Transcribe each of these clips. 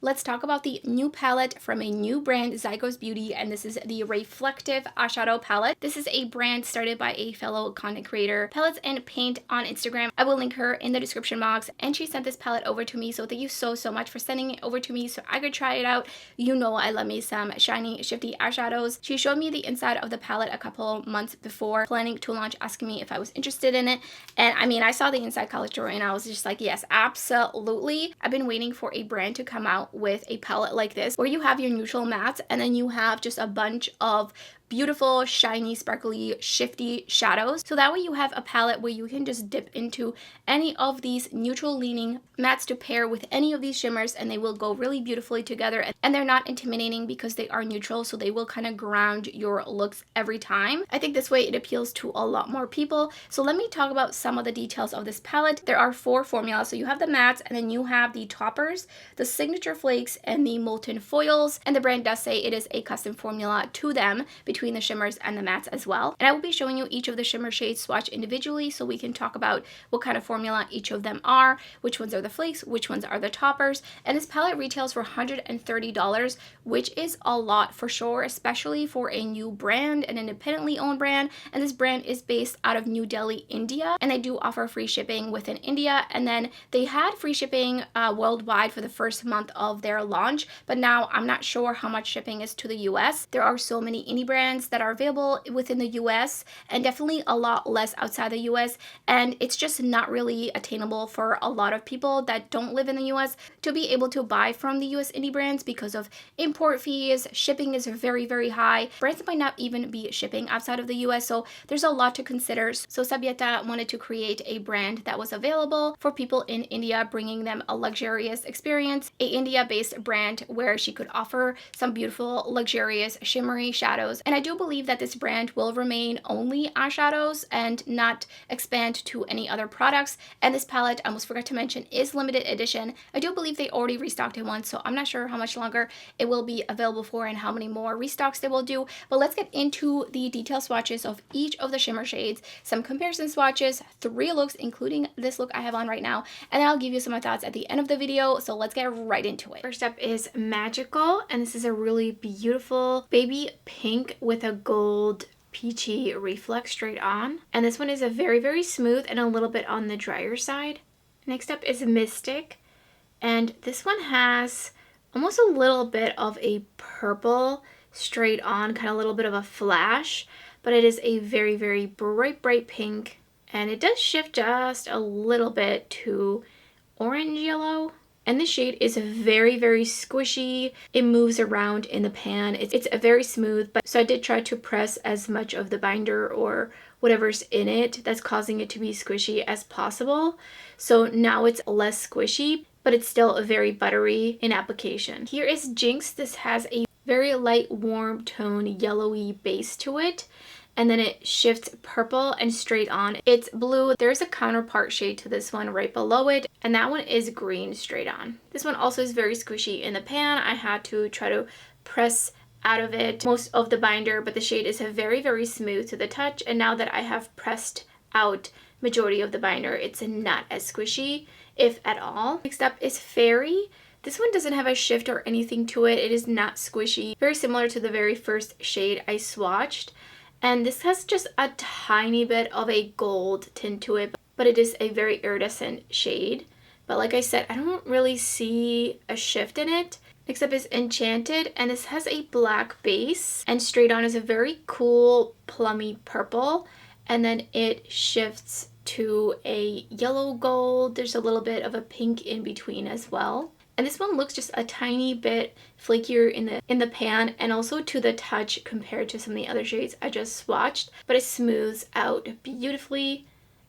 Let's talk about the new palette from a new brand, Zygos Beauty, and this is the Reflective Eyeshadow Palette. This is a brand started by a fellow content creator, Palettes and Paint on Instagram. I will link her in the description box, and she sent this palette over to me, so thank you so much for sending it over to me so I could try it out. You know I love me some shiny, shifty eyeshadows. She showed me the inside of the palette a couple months before planning to launch, asking me if I was interested in it, and I mean, I saw the inside color story and I was just like, yes, absolutely. I've been waiting for a brand to come out with a palette like this where you have your neutral mattes and then you have just a bunch of beautiful, shiny, sparkly, shifty shadows. So that way you have a palette where you can just dip into any of these neutral leaning mattes to pair with any of these shimmers, and they will go really beautifully together, and they're not intimidating because they are neutral, so they will kind of ground your looks every time. I think this way it appeals to a lot more people. So let me talk about some of the details of this palette. There are 4 formulas. So you have the mattes, and then you have the toppers, the signature flakes, and the molten foils, and the brand does say it is a custom formula to them between the shimmers and the mattes as well. And I will be showing you each of the shimmer shades swatch individually so we can talk about what kind of formula each of them are, which ones are the flakes, which ones are the toppers. And this palette retails for $130, which is a lot for sure, especially for a new brand, an independently owned brand. And this brand is based out of New Delhi, India, and they do offer free shipping within India. And then they had free shipping worldwide for the first month of their launch, but now I'm not sure how much shipping is to the US. There are so many indie brands that are available within the US and definitely a lot less outside the US, and it's just not really attainable for a lot of people that don't live in the US to be able to buy from the US indie brands because of import fees. Shipping is very high. Brands might not even be shipping outside of the US, so there's a lot to consider. So Sabhyata wanted to create a brand that was available for people in India, bringing them a luxurious experience, a India-based brand where she could offer some beautiful, luxurious, shimmery shadows. And I do believe that this brand will remain only eyeshadows and not expand to any other products. And this palette, I almost forgot to mention, is limited edition. I do believe they already restocked it once, so I'm not sure how much longer it will be available for and how many more restocks they will do. But let's get into the detailed swatches of each of the shimmer shades, some comparison swatches, 3 looks, including this look I have on right now, and then I'll give you some of my thoughts at the end of the video. So let's get right into it. First up is Magical, and this is a really beautiful baby pink with a gold peachy reflex straight on, and this one is a very smooth and a little bit on the drier side. Next up is Mystic, and this one has almost a little bit of a purple straight on, kind of a little bit of a flash, but it is a very bright pink, and it does shift just a little bit to orange yellow. And this shade is very squishy. It moves around in the pan. It's a very smooth, but so I did try to press as much of the binder or whatever's in it that's causing it to be squishy as possible. So now it's less squishy, but it's still very buttery in application. Here is Jinx. This has a very light warm tone yellowy base to it, and then it shifts purple and straight on. It's blue. There's a counterpart shade to this one right below it, and that one is green straight on. This one also is very squishy in the pan. I had to try to press out of it most of the binder, but the shade is very smooth to the touch, and now that I have pressed out majority of the binder, it's not as squishy, if at all. Next up is Fairy. This one doesn't have a shift or anything to it. It is not squishy. Very similar to the very first shade I swatched. And this has just a tiny bit of a gold tint to it, but it is a very iridescent shade. But like I said, I don't really see a shift in it. Next up is Enchanted, and this has a black base, and straight on is a very cool plummy purple, and then it shifts to a yellow gold. There's a little bit of a pink in between as well. And this one looks just a tiny bit flakier in the pan and also to the touch compared to some of the other shades I just swatched, but it smooths out beautifully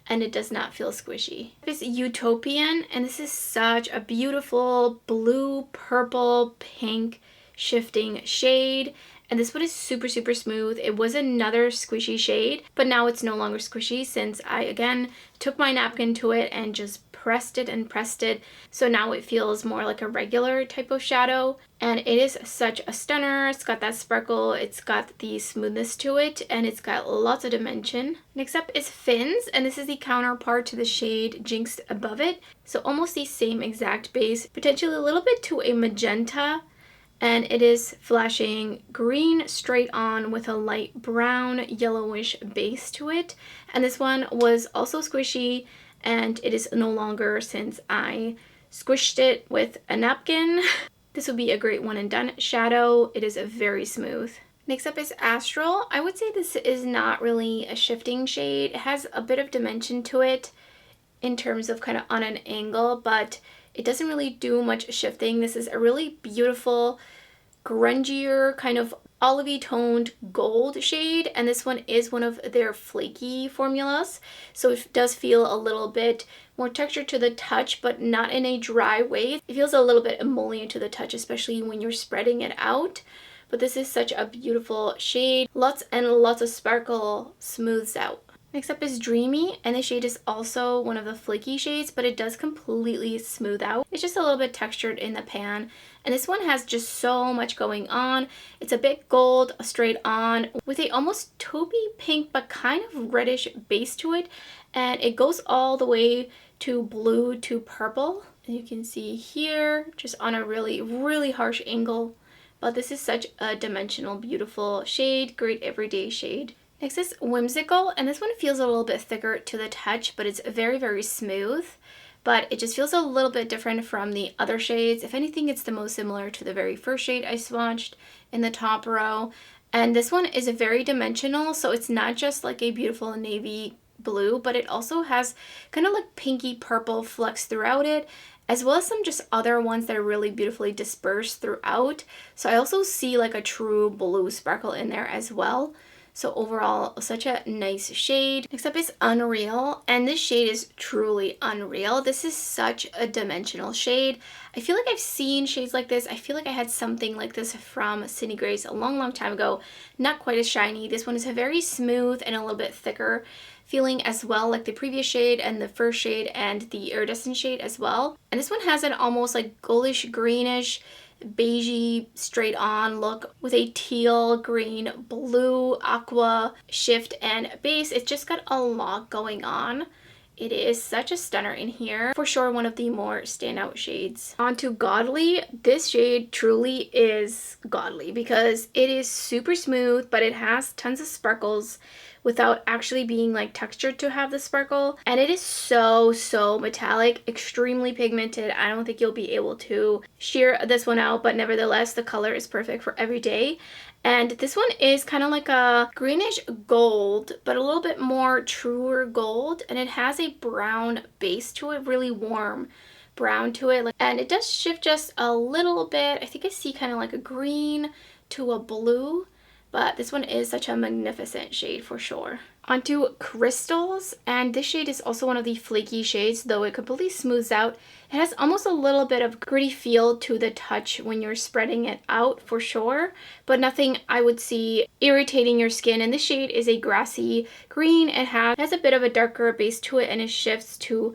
and it does not feel squishy. This is Utopian, and this is such a beautiful blue, purple, pink shifting shade. and this one is super, super smooth. It was another squishy shade, but now it's no longer squishy since I, again, took my napkin to it and just pressed it and pressed it. So now it feels more like a regular type of shadow, and it is such a stunner. It's got that sparkle, it's got the smoothness to it, and it's got lots of dimension. Next up is Fins, and this is the counterpart to the shade Jinx above it. So almost the same exact base, potentially a little bit to a magenta, and it is flashing green straight on with a light brown yellowish base to it. And this one was also squishy, and it is no longer since I squished it with a napkin. This would be a great one and done shadow. It is very smooth. Next up is Astral. I would say this is not really a shifting shade. It has a bit of dimension to it in terms of kind of on an angle, but it doesn't really do much shifting. This is a really beautiful, grungier, kind of olivey toned gold shade, and this one is one of their flaky formulas, so it does feel a little bit more texture to the touch, but not in a dry way. It feels a little bit emollient to the touch, especially when you're spreading it out. But this is such a beautiful shade. Lots and lots of sparkle, smooths out. Next up is Dreamy, and this shade is also one of the flaky shades, but it does completely smooth out. It's just a little bit textured in the pan, and this one has just so much going on. It's a bit gold, straight on, with a almost taupey pink but kind of reddish base to it, and it goes all the way to blue to purple. And you can see here, just on a really, really harsh angle, but this is such a dimensional, beautiful shade, great everyday shade. Next is Whimsical, and this one feels a little bit thicker to the touch, but it's very, very smooth. But it just feels a little bit different from the other shades. If anything, it's the most similar to the very first shade I swatched in the top row. And this one is very dimensional, so it's not just like a beautiful navy blue, but it also has kind of like pinky purple flecks throughout it, as well as some just other ones that are really beautifully dispersed throughout. So I also see like a true blue sparkle in there as well. So overall, such a nice shade. Next up is Unreal, and this shade is truly unreal. This is such a dimensional shade. I feel like I've seen shades like this. I feel like I had something like this from Sydney Grace a long, long time ago. Not quite as shiny. This one is very smooth and a little bit thicker, feeling as well like the previous shade and the first shade and the iridescent shade as well. And this one has an almost like goldish greenish, beigey straight on look with a teal, green, blue, aqua shift and base. It's just got a lot going on. It is such a stunner in here. For sure one of the more standout shades. On to Godly. This shade truly is godly because it is super smooth, but it has tons of sparkles without actually being like textured to have the sparkle. And it is so, so metallic, extremely pigmented. I don't think you'll be able to sheer this one out, but nevertheless, the color is perfect for every day. And this one is kind of like a greenish gold, but a little bit more truer gold. And it has a brown base to it, really warm brown to it. And it does shift just a little bit. I think I see kind of like a green to a blue. But this one is such a magnificent shade for sure. Onto Crystals, and this shade is also one of the flaky shades, though it completely smooths out. It has almost a little bit of gritty feel to the touch when you're spreading it out for sure, but nothing I would see irritating your skin. And this shade is a grassy green. It has a bit of a darker base to it, and it shifts to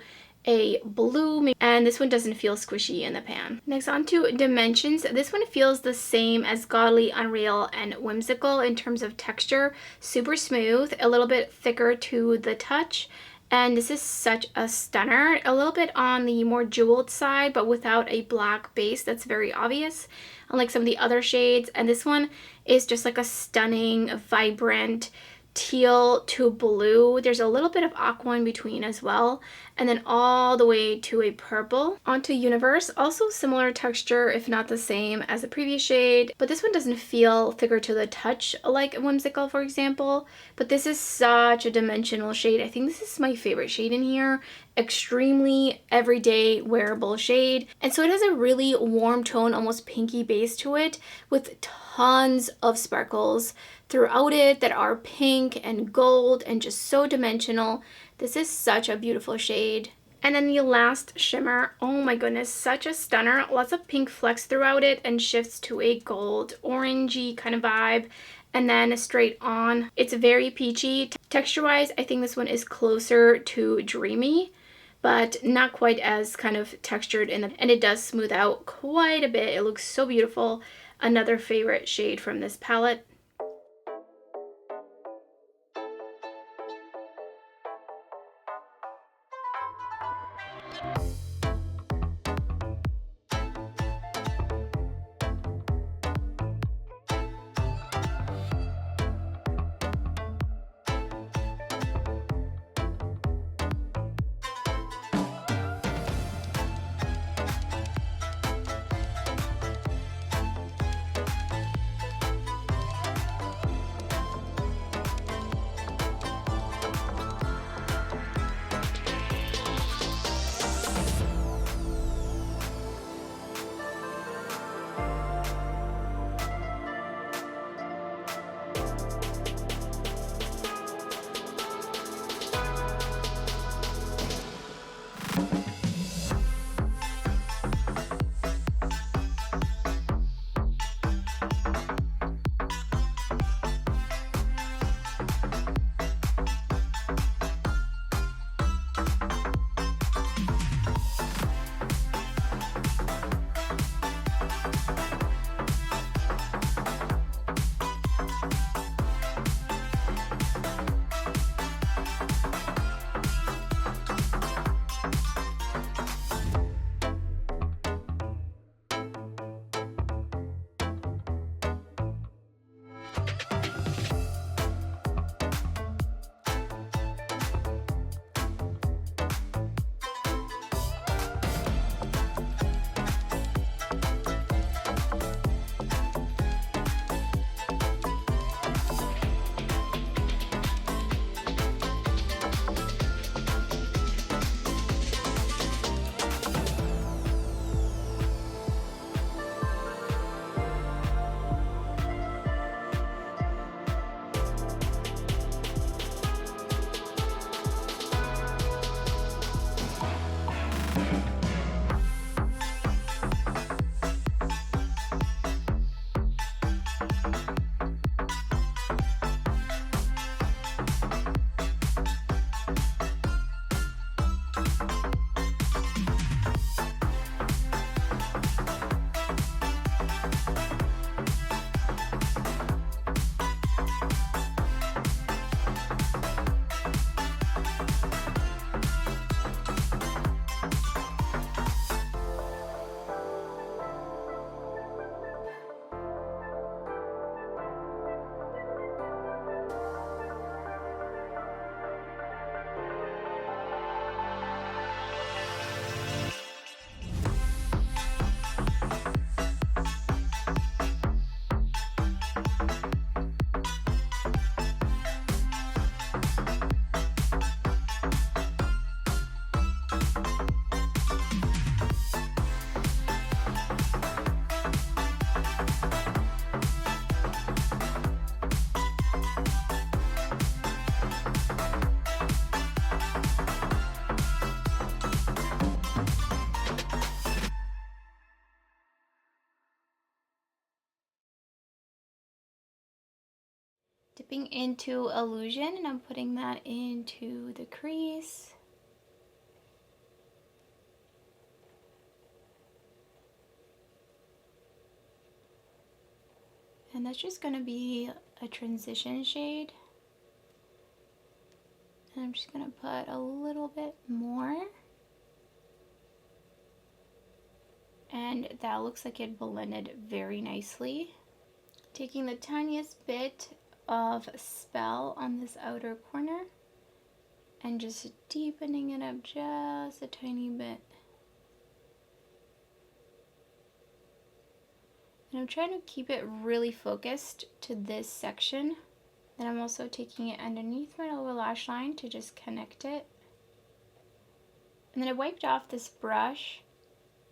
a blue, and this one doesn't feel squishy in the pan. Next, on to Dimensions. This one feels the same as Godly, Unreal, and Whimsical in terms of texture. Super smooth, a little bit thicker to the touch, and this is such a stunner. A little bit on the more jeweled side, but without a black base that's very obvious, unlike some of the other shades. And this one is just like a stunning, vibrant teal to blue. There's a little bit of aqua in between as well, and then all the way to a purple. Onto Universe, also similar texture if not the same as the previous shade, but this one doesn't feel thicker to the touch like Whimsical, for example. But this is such a dimensional shade. I think this is my favorite shade in here. Extremely everyday wearable shade, and so it has a really warm tone, almost pinky base to it, with tons of sparkles throughout it that are pink and gold and just so dimensional. This is such a beautiful shade. And then the last shimmer, oh my goodness, such a stunner. Lots of pink flecks throughout it and shifts to a gold orangey kind of vibe. And then straight on, it's very peachy. Texture-wise, I think this one is closer to Dreamy, but not quite as kind of textured and it does smooth out quite a bit. It looks so beautiful. Another favorite shade from this palette. Dipping into Illusion, and I'm putting that into the crease. And that's just going to be a transition shade. And I'm just going to put a little bit more. And that looks like it blended very nicely. Taking the tiniest bit of Spell on this outer corner and just deepening it up just a tiny bit. And I'm trying to keep it really focused to this section. Then I'm also taking it underneath my lower lash line to just connect it. And then I wiped off this brush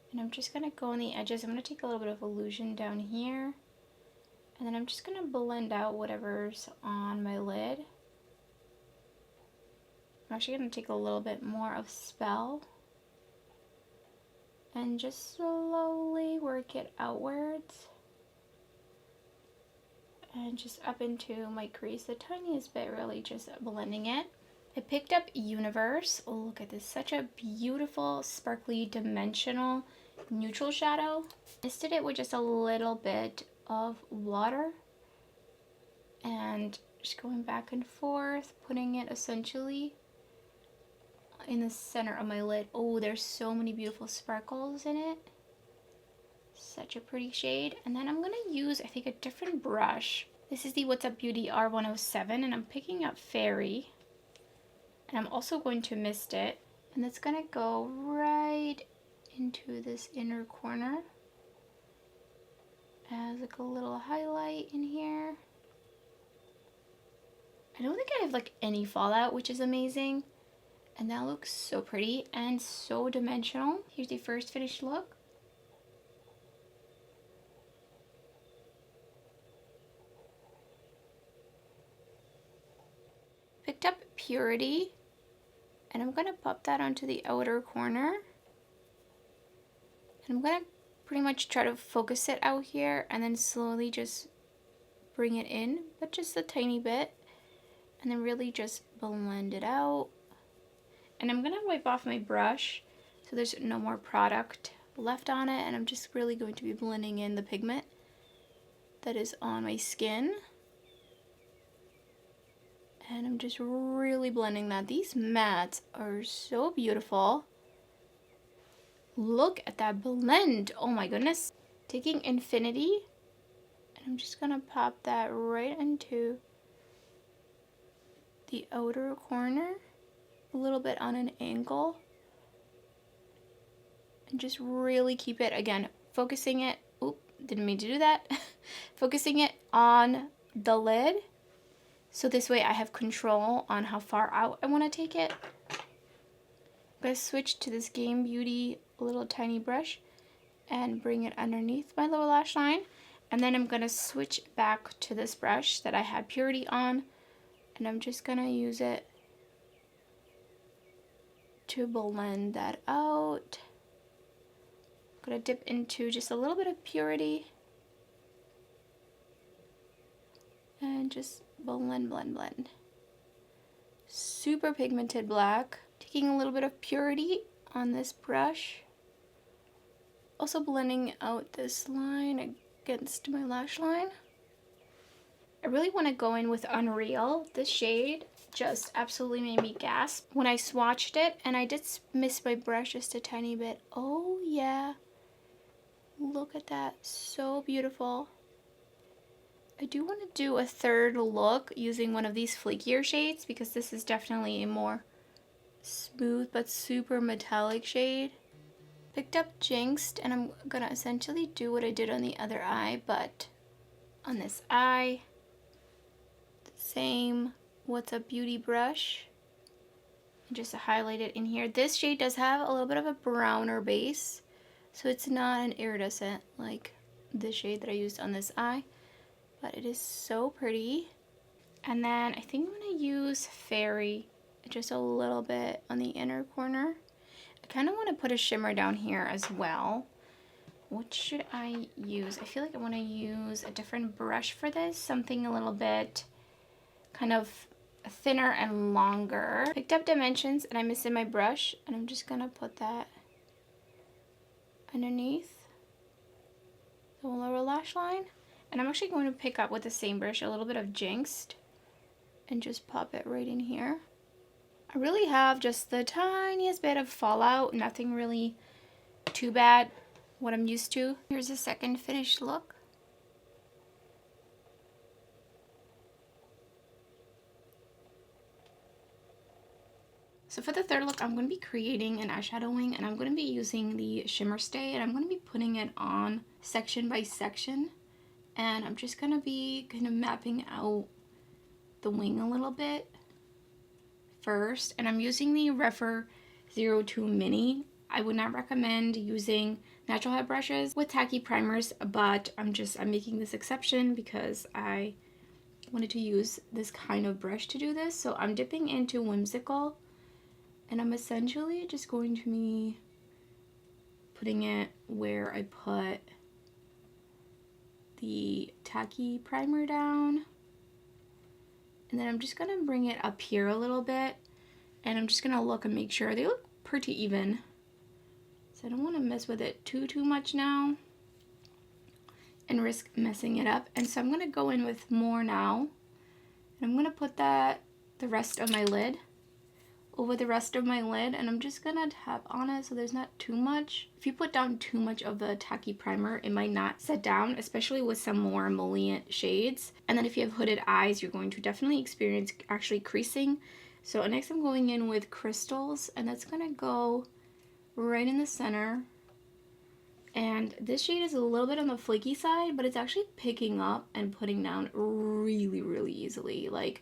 and I'm just going to go on the edges. I'm going to take a little bit of Illusion down here. And then I'm just going to blend out whatever's on my lid. I'm actually going to take a little bit more of Spell and just slowly work it outwards and just up into my crease the tiniest bit, really just blending it. I picked up Universe. Oh, look at this, such a beautiful sparkly dimensional neutral shadow. Misted it with just a little bit of water and just going back and forth, putting it essentially in the center of my lid. Oh, there's so many beautiful sparkles in it. Such a pretty shade. And then I'm gonna use, I think, a different brush. This is the What's Up Beauty R107, and I'm picking up Fairy. And I'm also going to mist it. And it's gonna go right into this inner corner as like a little highlight in here. I don't think I have like any fallout, which is amazing. And that looks so pretty and so dimensional. Here's the first finished look. Picked up Purity, and I'm gonna pop that onto the outer corner. And I'm gonna pretty much try to focus it out here and then slowly just bring it in, but just a tiny bit. And then really just blend it out. And I'm gonna wipe off my brush so there's no more product left on it, and I'm just really going to be blending in the pigment that is on my skin. And I'm just really blending that. These mattes are so beautiful. Look at that blend. Oh my goodness. Taking Infinity, and I'm just gonna pop that right into the outer corner, a little bit on an angle, and just really keep it, again, focusing it, oop, didn't mean to do that, focusing it on the lid, so this way I have control on how far out I want to take it. I'm going to switch to this Game Beauty little tiny brush and bring it underneath my lower lash line, and then I'm going to switch back to this brush that I had Purity on, and I'm just going to use it to blend that out. I'm going to dip into just a little bit of Purity and just blend, blend, blend. Super pigmented black. Taking a little bit of Purity on this brush. Also blending out this line against my lash line. I really want to go in with Unreal. This shade just absolutely made me gasp when I swatched it, and I did miss my brush just a tiny bit. Oh yeah, look at that, so beautiful. I do want to do a third look using one of these flakier shades, because this is definitely a more smooth but super metallic shade. Picked up Jinxed, and I'm gonna essentially do what I did on the other eye, but on this eye. Same What's Up Beauty brush, and just to highlight it in here. This shade does have a little bit of a browner base, so it's not an iridescent like the shade that I used on this eye, but it is so pretty. And then I think I'm going to use Fairy just a little bit on the inner corner. I kind of want to put a shimmer down here as well. What should I use? I feel like I want to use a different brush for this, something a little bit kind of thinner and longer. Picked up Dimensions, and I missed my brush, and I'm just gonna put that underneath the lower lash line. And I'm actually going to pick up with the same brush a little bit of Jinxed and just pop it right in here. I really have just the tiniest bit of fallout, nothing really too bad, what I'm used to. Here's a second finished look. So for the third look, I'm going to be creating an eyeshadow wing, and I'm going to be using the Shimmer Stay, and I'm going to be putting it on section by section. And I'm just going to be kind of mapping out the wing a little bit first. And I'm using the Refer 02 Mini. I would not recommend using natural hair brushes with tacky primers, but I'm making this exception because I wanted to use this kind of brush to do this. So I'm dipping into Whimsical, and I'm essentially just going to be putting it where I put the tacky primer down. And then I'm just going to bring it up here a little bit. And I'm just going to look and make sure they look pretty even. So I don't want to mess with it too much now and risk messing it up. And so I'm going to go in with more now. And I'm going to put that, the rest of my lid, over the rest of my lid. And I'm just going to tap on it so there's not too much. If you put down too much of the tacky primer, it might not set down, especially with some more emollient shades. And then if you have hooded eyes, you're going to definitely experience actually creasing. So next I'm going in with crystals, and that's going to go right in the center. And this shade is a little bit on the flaky side, but it's actually picking up and putting down really easily. Like,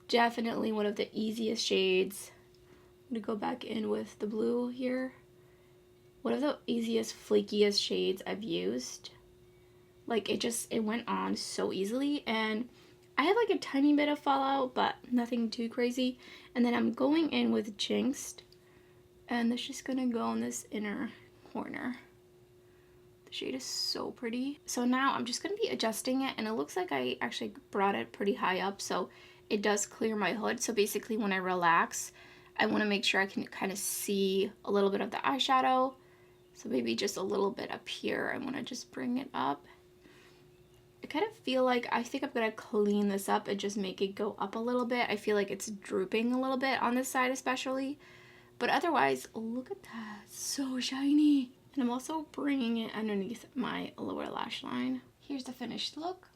definitely one of the easiest shades. I'm going to go back in with the blue here. One of the easiest, flakiest shades I've used. Like, it went on so easily, and I have like a tiny bit of fallout, but nothing too crazy. And then I'm going in with Jinxed, and that's just gonna go in this inner corner. The shade is so pretty. So now I'm just gonna be adjusting it, and it looks like I actually brought it pretty high up, so it does clear my hood. So basically when I relax, I wanna make sure I can kind of see a little bit of the eyeshadow. So maybe just a little bit up here. I wanna just bring it up. I kind of feel like, I think I'm going to clean this up and just make it go up a little bit. I feel like it's drooping a little bit on this side especially. But otherwise, look at that. So shiny. And I'm also bringing it underneath my lower lash line. Here's the finished look.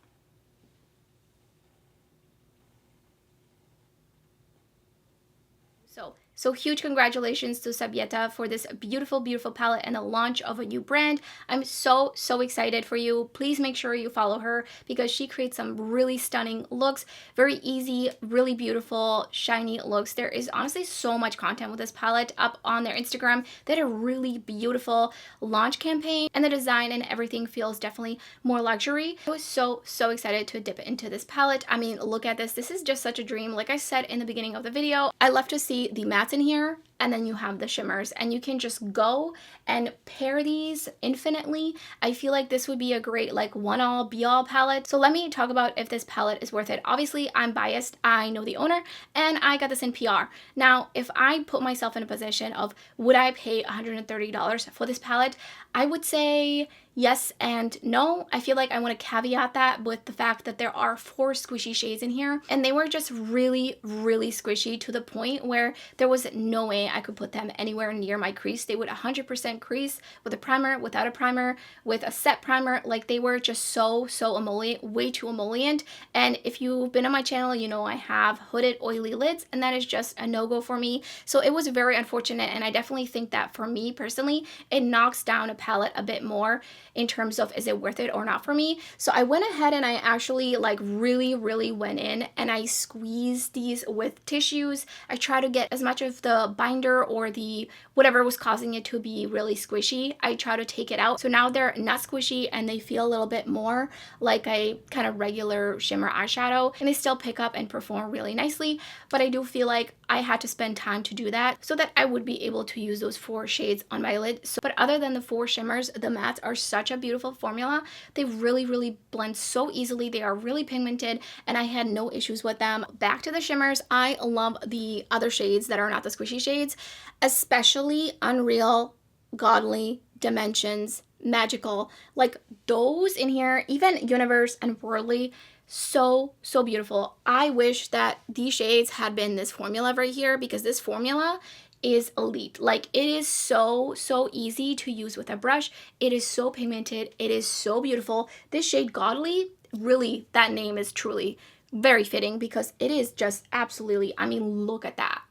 So huge congratulations to Sabhyata for this beautiful palette and the launch of a new brand. I'm so excited for you. Please make sure you follow her because she creates some really stunning looks. Very easy, really beautiful, shiny looks. There is honestly so much content with this palette up on their Instagram. They had a really beautiful launch campaign, and the design and everything feels definitely more luxury. I was so excited to dip into this palette. I mean, look at this. This is just such a dream. Like I said in the beginning of the video, I love to see the mattes in here, and then you have the shimmers, and you can just go and pair these infinitely. I feel like this would be a great like one-all be-all palette. So let me talk about if this palette is worth it. Obviously I'm biased, I know the owner, and I got this in PR. Now if I put myself in a position of would I pay $130 for this palette, I would say yes and no. I feel like I want to caveat that with the fact that there are 4 squishy shades in here, and they were just really squishy to the point where there was no way I could put them anywhere near my crease. They would 100% crease with a primer, without a primer, with a set primer. Like, they were just so emollient, way too emollient. And if you've been on my channel, you know I have hooded oily lids, and that is just a no-go for me. So it was very unfortunate, and I definitely think that for me personally, it knocks down a palette a bit more in terms of is it worth it or not for me. So I went ahead and I actually like really went in and I squeezed these with tissues. I try to get as much of the binder or the whatever was causing it to be really squishy. I try to take it out. So now they're not squishy and they feel a little bit more like a kind of regular shimmer eyeshadow, and they still pick up and perform really nicely. But I do feel like I had to spend time to do that so that I would be able to use those 4 shades on my lid. So, but other than the 4 shimmers, the mattes are such a beautiful formula. They really blend so easily. They are really pigmented, and I had no issues with them. Back to the shimmers, I love the other shades that are not the squishy shades, especially Unreal, Godly, Dimensions, Magical. Like those in here, even Universe and Worldly, so beautiful. I wish that these shades had been this formula right here, because this formula is elite. Like, it is so easy to use with a brush. It is so pigmented. It is so beautiful. This shade Godly, really, that name is truly very fitting because it is just absolutely, I mean, look at that.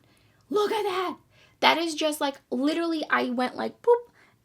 Look at that. That is just like, literally, I went like, boop.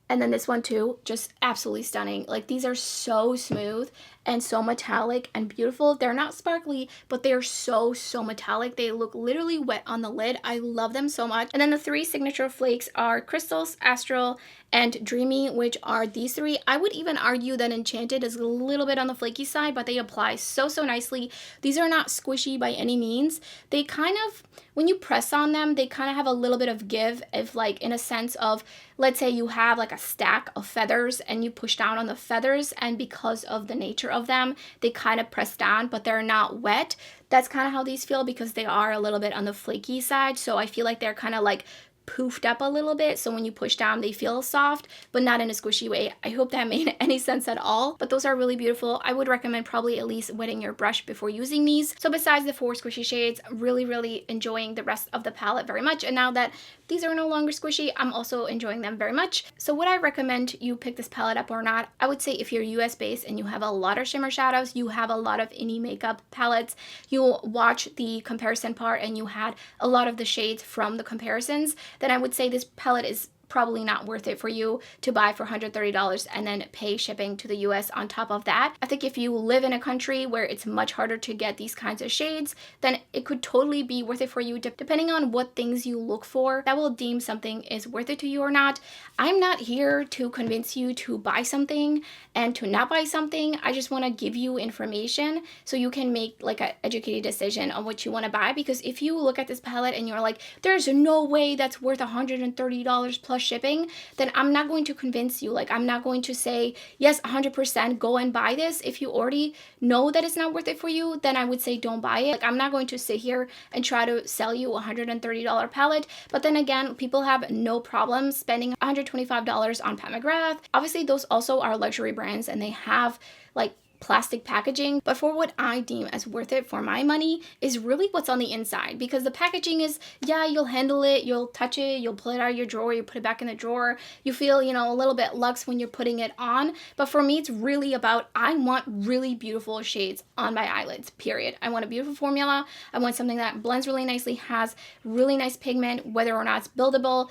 And then this one too, just absolutely stunning. Like, these are so smooth and so metallic and beautiful. They're not sparkly, but they are so metallic. They look literally wet on the lid. I love them so much. And then the 3 signature flakes are Crystals, Astral, and Dreamy, which are these three. I would even argue that Enchanted is a little bit on the flaky side, but they apply so nicely. These are not squishy by any means. They kind of, when you press on them, they kind of have a little bit of give, if like in a sense of, let's say you have like a stack of feathers and you push down on the feathers, and because of the nature of them, they kind of press down, but they're not wet. That's kind of how these feel, because they are a little bit on the flaky side. So I feel like they're kind of like poofed up a little bit, so when you push down they feel soft, but not in a squishy way. I hope that made any sense at all, but those are really beautiful. I would recommend probably at least wetting your brush before using these. So besides the 4 squishy shades, really enjoying the rest of the palette very much, and now that these are no longer squishy, I'm also enjoying them very much. So would I recommend you pick this palette up or not? I would say if you're US based and you have a lot of shimmer shadows, you have a lot of indie makeup palettes, you'll watch the comparison part and you had a lot of the shades from the comparisons, then I would say this palette is probably not worth it for you to buy for $130 and then pay shipping to the US on top of that. I think if you live in a country where it's much harder to get these kinds of shades, then it could totally be worth it for you, depending on what things you look for. That will deem something is worth it to you or not. I'm not here to convince you to buy something and to not buy something. I just want to give you information so you can make like an educated decision on what you want to buy, because if you look at this palette and you're like, there's no way that's worth $130 plus shipping, then I'm not going to convince you. Like, I'm not going to say, yes, 100% go and buy this. If you already know that it's not worth it for you, then I would say don't buy it. Like, I'm not going to sit here and try to sell you a $130 palette. But then again, people have no problem spending $125 on Pat McGrath. Obviously, those also are luxury brands and they have like plastic packaging, but for what I deem as worth it for my money is really what's on the inside, because the packaging is, yeah, you'll handle it, you'll touch it, you'll pull it out of your drawer, you put it back in the drawer, you feel, you know, a little bit luxe when you're putting it on. But for me, it's really about, I want really beautiful shades on my eyelids, period. I want a beautiful formula. I want something that blends really nicely, has really nice pigment, whether or not it's buildable,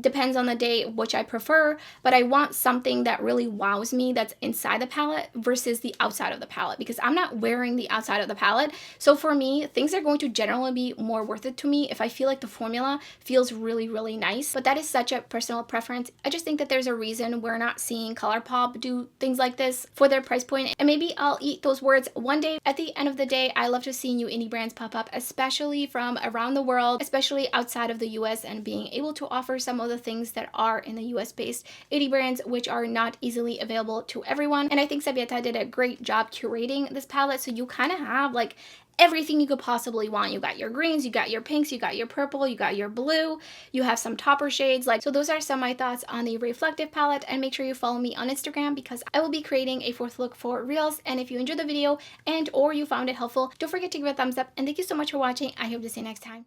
depends on the day which I prefer, but I want something that really wows me that's inside the palette versus the outside of the palette, because I'm not wearing the outside of the palette. So for me, things are going to generally be more worth it to me if I feel like the formula feels really nice, but that is such a personal preference. I just think that there's a reason we're not seeing ColourPop do things like this for their price point, and maybe I'll eat those words one day. At the end of the day, I love to see new indie brands pop up, especially from around the world, especially outside of the US, and being able to offer some of the things that are in the US based indie brands, which are not easily available to everyone. And I think Sabhyata did a great job curating this palette, so you kind of have like everything you could possibly want. You got your greens, you got your pinks, you got your purple, you got your blue, you have some topper shades. Like, so those are some of my thoughts on the Reyeflective palette, and make sure you follow me on Instagram because I will be creating a 4th look for Reels. And if you enjoyed the video and or you found it helpful, don't forget to give it a thumbs up, and thank you so much for watching. I hope to see you next time.